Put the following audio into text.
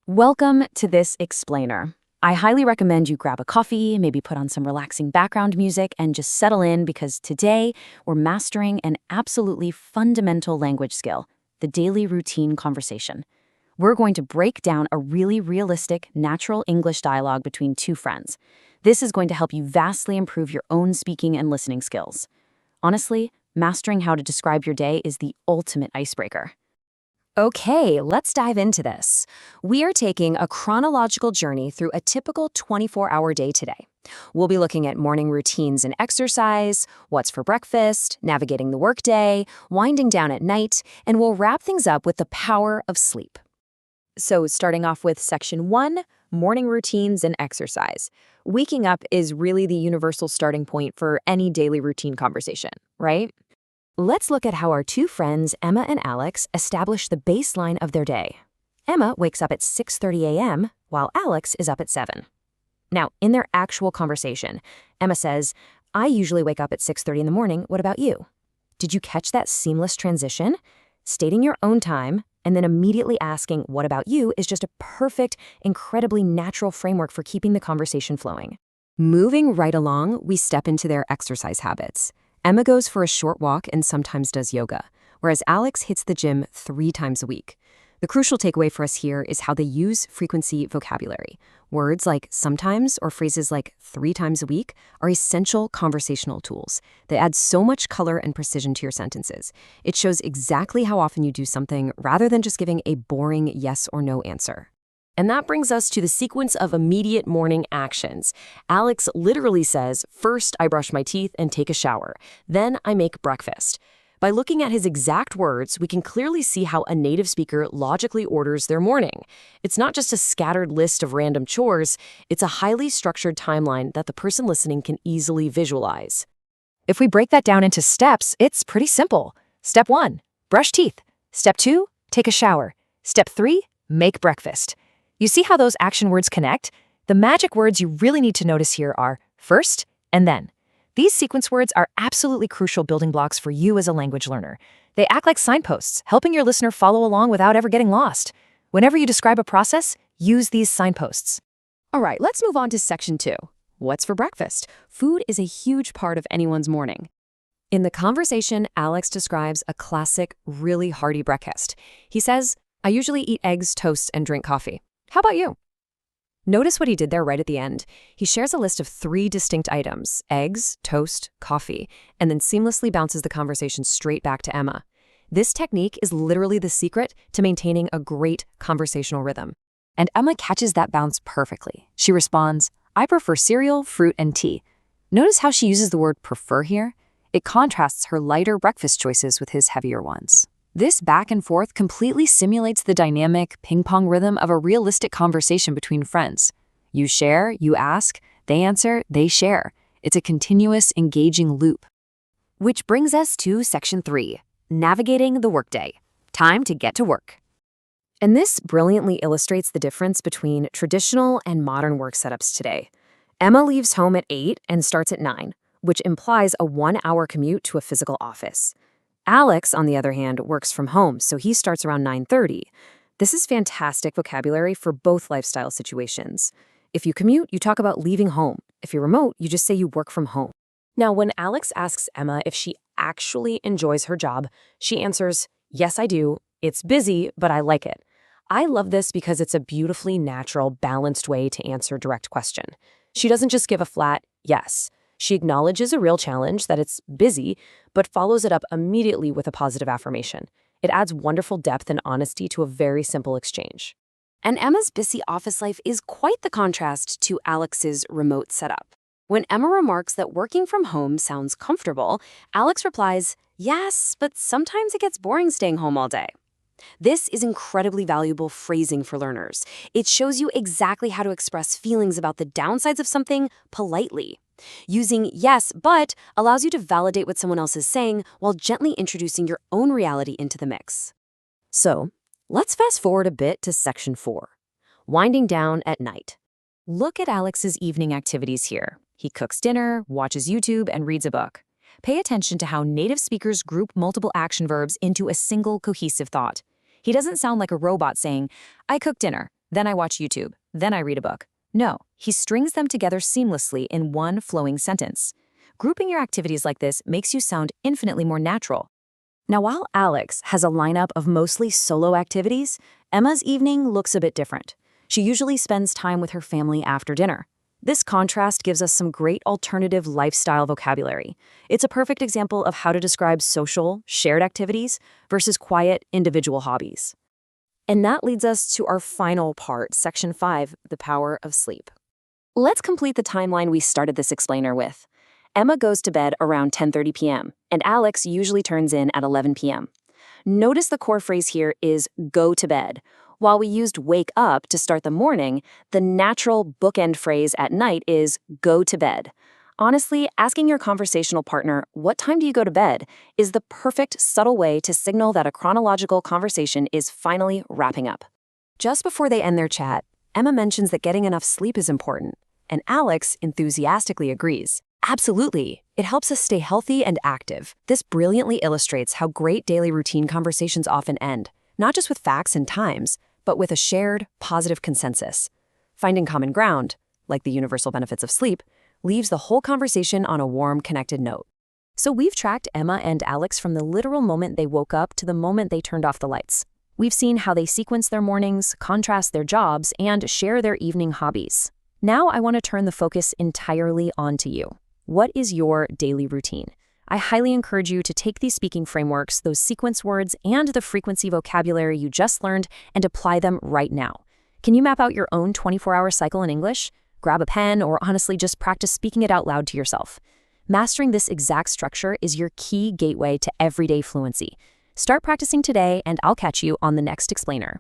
Welcome to this explainer. I highly recommend you grab a coffee, maybe put on some relaxing background music, and just settle in because today we're mastering an absolutely fundamental language skill, the daily routine conversation. We're going to break down a really realistic, natural English dialogue between two friends. This is going to help you vastly improve your own speaking and listening skills. Honestly, mastering how to describe your day is the ultimate icebreaker. Okay, let's dive into this. We are taking a chronological journey through a typical 24-hour day today. We'll be looking at morning routines and exercise, what's for breakfast, navigating the workday, winding down at night, and we'll wrap things up with the power of sleep. So starting off with section 1, morning routines and exercise. Waking up is really the universal starting point for any daily routine conversation, right? Let's look at how our two friends, Emma and Alex, establish the baseline of their day. Emma wakes up at 6:30 a.m., while Alex is up at 7. Now, in their actual conversation, Emma says, "I usually wake up at 6:30 in the morning. What about you?" Did you catch that seamless transition? Stating your own time and then immediately asking, "What about you?" is just a perfect, incredibly natural framework for keeping the conversation flowing. Moving right along, we step into their exercise habits. Emma goes for a short walk and sometimes does yoga, whereas Alex hits the gym 3 times a week. The crucial takeaway for us here is how they use frequency vocabulary. Words like sometimes or phrases like 3 times a week are essential conversational tools. They add so much color and precision to your sentences. It shows exactly how often you do something rather than just giving a boring yes or no answer. And that brings us to the sequence of immediate morning actions. Alex literally says, "First, I brush my teeth and take a shower. Then I make breakfast." By looking at his exact words, we can clearly see how a native speaker logically orders their morning. It's not just a scattered list of random chores, it's a highly structured timeline that the person listening can easily visualize. If we break that down into steps, it's pretty simple. Step 1, brush teeth. Step 2, take a shower. Step 3, make breakfast. You see how those action words connect? The magic words you really need to notice here are first and then. These sequence words are absolutely crucial building blocks for you as a language learner. They act like signposts, helping your listener follow along without ever getting lost. Whenever you describe a process, use these signposts. All right, let's move on to section 2. What's for breakfast? Food is a huge part of anyone's morning. In the conversation, Alex describes a classic, really hearty breakfast. He says, "I usually eat eggs, toast, and drink coffee. How about you?" Notice what he did there right at the end. He shares a list of 3 distinct items, eggs, toast, coffee, and then seamlessly bounces the conversation straight back to Emma. This technique is literally the secret to maintaining a great conversational rhythm. And Emma catches that bounce perfectly. She responds, "I prefer cereal, fruit, and tea." Notice how she uses the word prefer here? It contrasts her lighter breakfast choices with his heavier ones. This back and forth completely simulates the dynamic ping-pong rhythm of a realistic conversation between friends. You share, you ask, they answer, they share. It's a continuous, engaging loop. Which brings us to section 3, navigating the workday. Time to get to work. And this brilliantly illustrates the difference between traditional and modern work setups today. Emma leaves home at 8 and starts at 9, which implies a 1-hour commute to a physical office. Alex, on the other hand, works from home, so he starts around 9:30. This is fantastic vocabulary for both lifestyle situations. If you commute, you talk about leaving home. If you're remote, you just say you work from home. Now, when Alex asks Emma if she actually enjoys her job, she answers, "Yes, I do. It's busy, but I like it." I love this because it's a beautifully natural, balanced way to answer a direct question. She doesn't just give a flat yes. She acknowledges a real challenge, that it's busy, but follows it up immediately with a positive affirmation. It adds wonderful depth and honesty to a very simple exchange. And Emma's busy office life is quite the contrast to Alex's remote setup. When Emma remarks that working from home sounds comfortable, Alex replies, "Yes, but sometimes it gets boring staying home all day." This is incredibly valuable phrasing for learners. It shows you exactly how to express feelings about the downsides of something politely. Using "yes, but" allows you to validate what someone else is saying while gently introducing your own reality into the mix. So, let's fast forward a bit to section 4, winding down at night. Look at Alex's evening activities here. He cooks dinner, watches YouTube, and reads a book. Pay attention to how native speakers group multiple action verbs into a single cohesive thought. He doesn't sound like a robot saying, "I cook dinner," then I watch YouTube, then I read a book. No, he strings them together seamlessly in one flowing sentence. Grouping your activities like this makes you sound infinitely more natural. Now, while Alex has a lineup of mostly solo activities, Emma's evening looks a bit different. She usually spends time with her family after dinner. This contrast gives us some great alternative lifestyle vocabulary. It's a perfect example of how to describe social, shared activities versus quiet, individual hobbies. And that leads us to our final part, Section 5, the power of sleep. Let's complete the timeline we started this explainer with. Emma goes to bed around 10:30 p.m., and Alex usually turns in at 11 p.m. Notice the core phrase here is go to bed. While we used wake up to start the morning, the natural bookend phrase at night is go to bed. Honestly, asking your conversational partner, what time do you go to bed, is the perfect, subtle way to signal that a chronological conversation is finally wrapping up. Just before they end their chat, Emma mentions that getting enough sleep is important, and Alex enthusiastically agrees. Absolutely. It helps us stay healthy and active. This brilliantly illustrates how great daily routine conversations often end, not just with facts and times, but with a shared, positive consensus. Finding common ground, like the universal benefits of sleep, leaves the whole conversation on a warm, connected note. So we've tracked Emma and Alex from the literal moment they woke up to the moment they turned off the lights. We've seen how they sequence their mornings, contrast their jobs, and share their evening hobbies. Now I want to turn the focus entirely onto you. What is your daily routine? I highly encourage you to take these speaking frameworks, those sequence words, and the frequency vocabulary you just learned and apply them right now. Can you map out your own 24-hour cycle in English? Grab a pen or honestly just practice speaking it out loud to yourself. Mastering this exact structure is your key gateway to everyday fluency. Start practicing today and I'll catch you on the next explainer.